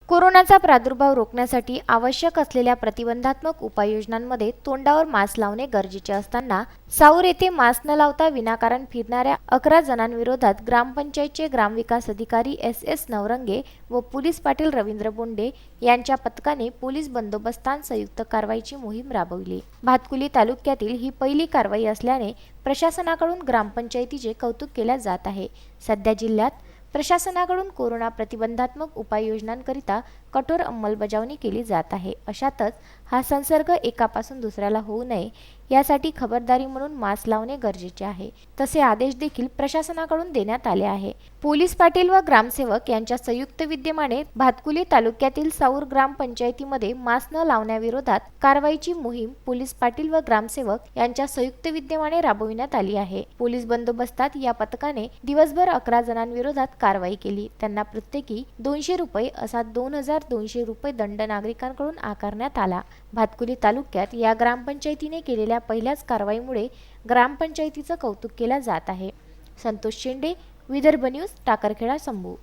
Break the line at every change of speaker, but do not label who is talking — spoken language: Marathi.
कोरोनाचा प्रादुर्भाव रोखण्यासाठी आवश्यक असलेल्या प्रतिबंधात्मक उपाययोजनांमध्ये तोंडावर मास्क लावणे गरजेचे असताना साऊर येथे मास्क न लावता विनाकारण फिरणाऱ्या 11 जणांविरोधात ग्रामपंचायतचे ग्रामविकास अधिकारी एस नवरंगे व पोलीस पाटील रवींद्र बोंडे यांच्या पथकाने पोलीस बंदोबस्तात संयुक्त कारवाईची मोहीम राबवली। भातकुली तालुक्यातील ही पहिली कारवाई असल्याने प्रशासनाकडून ग्रामपंचायतीचे कौतुक केले जात आहे। सध्या जिल्ह्यात प्रशासनाकडून कोरोना प्रतिबंधात्मक उपाययोजनांकरिता कठोर अंमलबजावणी केली जात आहे। अशातच हा संसर्ग एकापासून दुसऱ्याला होऊ नये यासाठी खबरदारी म्हणून मास्क लावणे गरजेचे आहे। तसे आदेश देखील प्रशासनाकडून देण्यात आले आहे। पोलीस पाटील व ग्रामसेवक यांच्या संयुक्त विद्यमाने भातकुली तालुक्यातील साऊर ग्रामपंचायतीमध्ये मास्क न लावण्याविरोधात कारवाईची मोहीम पोलीस पाटील व ग्रामसेवक यांच्या संयुक्त विद्यमाने राबविण्यात आली आहे। पोलीस बंदोबस्तात या पथकाने दिवसभर 11 जणांविरोधात कारवाई केली। त्यांना प्रत्येकी 200 रुपये असा 2200 रुपये दंड नागरिकांकडून आकारण्यात आला। भातकुली तालुक्यात या ग्रामपंचायतीने केलेल्या पहिल्याच कारवाईमुळे ग्रामपंचायतीचं कौतुक केले जात आहे। संतोष शेंडे, विदर्भ न्यूज, टाकरखेडा, संभू।